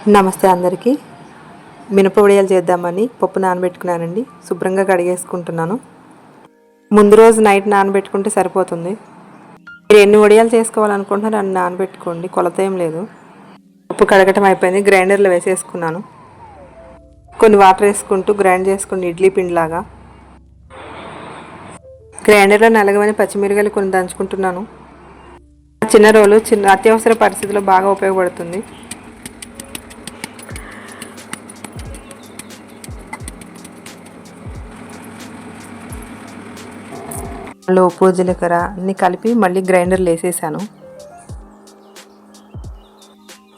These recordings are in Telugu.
నమస్తే అందరికీ. మినప వడియాలు చేద్దామని పప్పు నానబెట్టుకున్నానండి. శుభ్రంగా కడిగేసుకుంటున్నాను. ముందు రోజు నైట్ నానబెట్టుకుంటే సరిపోతుంది. మీరు ఎన్ని వడియాలు చేసుకోవాలనుకుంటున్నారో అన్ని నానబెట్టుకోండి, కొలత ఏం లేదు. పప్పు కడగటం అయిపోయింది, గ్రైండర్లో వేసేసుకున్నాను. కొన్ని వాటర్ వేసుకుంటూ గ్రైండ్ చేసుకుని ఇడ్లీ పిండిలాగా. గ్రైండర్లో నలగమని పచ్చిమిరకాయలు కొన్ని దంచుకుంటున్నాను. చిన్న రోలు అత్యవసర పరిస్థితుల్లో బాగా ఉపయోగపడుతుంది. ఉప్పు జీలకర్ర అన్నీ కలిపి మళ్ళీ గ్రైండర్లో వేసేసాను.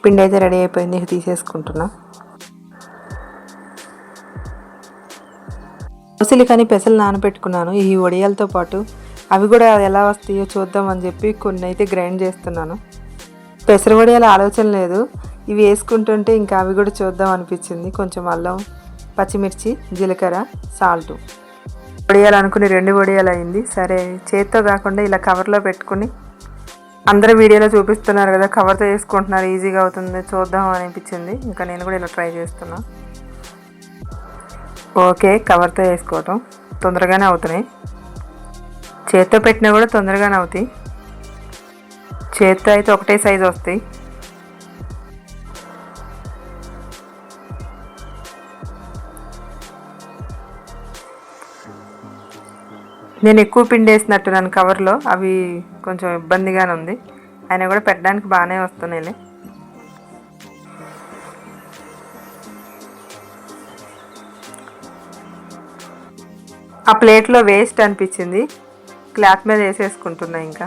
పిండి అయితే రెడీ అయిపోయింది, తీసేసుకుంటున్నా. దోశలు కానీ పెసలు నానబెట్టుకున్నాను. ఈ వడియాలతో పాటు అవి కూడా ఎలా వస్తాయో చూద్దామని చెప్పి కొన్ని అయితే గ్రైండ్ చేస్తున్నాను. పెసర వడియాల ఆలోచన లేదు, ఇవి వేసుకుంటుంటే ఇంకా అవి కూడా చూద్దాం అనిపించింది. కొంచెం అల్లం, పచ్చిమిర్చి, జీలకర్ర, సాల్టు. వడియాలు అనుకుని 2 వడియాలు అయింది. సరే చేత్తో కాకుండా ఇలా కవర్లో పెట్టుకుని, అందరూ వీడియోలో చూపిస్తున్నారు కదా కవర్తో వేసుకుంటున్నారు, ఈజీగా అవుతుంది చూద్దాం అనిపించింది. ఇంకా నేను కూడా ఇలా ట్రై చేస్తున్నా. ఓకే, కవర్తో వేసుకోవటం తొందరగానే అవుతున్నాయి. చేత్తో పెట్టినా కూడా తొందరగానే అవుతాయి. చేత్తో అయితే ఒకటే సైజు వస్తాయి. నేను ఎక్కువ పిండి వేసినట్టున్నాను కవర్లో, అవి కొంచెం ఇబ్బందిగానే ఉంది. అయినా కూడా పెట్టడానికి బాగానే వస్తున్నాయిలే. ఆ ప్లేట్లో వేస్ట్ అనిపించింది, క్లాత్ మీద వేసేసుకుంటున్నా. ఇంకా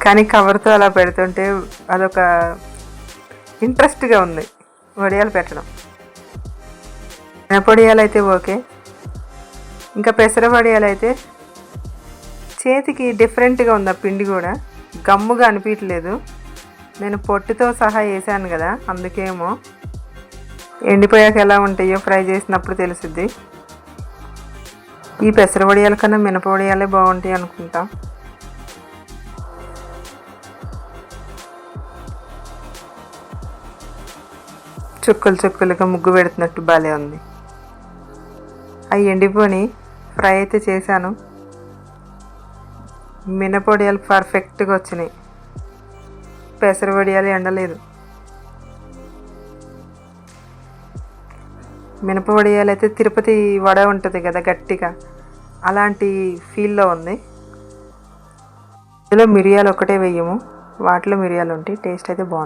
కానీ కవర్తో అలా పెడుతుంటే అదొక ఇంట్రెస్ట్గా ఉంది వడియాలు పెట్టడం. మినపొడియాలు అయితే ఓకే. ఇంకా పెసర వడియాలు అయితే చేతికి డిఫరెంట్గా ఉంది. ఆ పిండి కూడా గమ్ముగా అనిపించలేదు. నేను పొట్టుతో సహా వేసాను కదా, అందుకేమో. ఎండిపోయాక ఎలా ఉంటాయో ఫ్రై చేసినప్పుడు తెలుస్తుంది. ఈ పెసర వడియాల కన్నా మినప వడియాలే బాగుంటాయి అనుకుంటా. చుక్కలు చుక్కలుగా ముగ్గు పెడుతున్నట్టు బాగానే ఉంది. అవి ఎండిపోని ఫ్రై అయితే చేశాను. మినపొడియాలు పర్ఫెక్ట్గా వచ్చినాయి. పెసర వడియాలు ఎండలేదు. మినప వడియాలు అయితే తిరుపతి వడ ఉంటుంది కదా గట్టిగా, అలాంటి ఫీల్లో ఉంది. ఇందులో మిరియాలు ఒకటే వేయము, వాటిలో మిరియాలు ఉంటాయి. టేస్ట్ అయితే బాగుంది.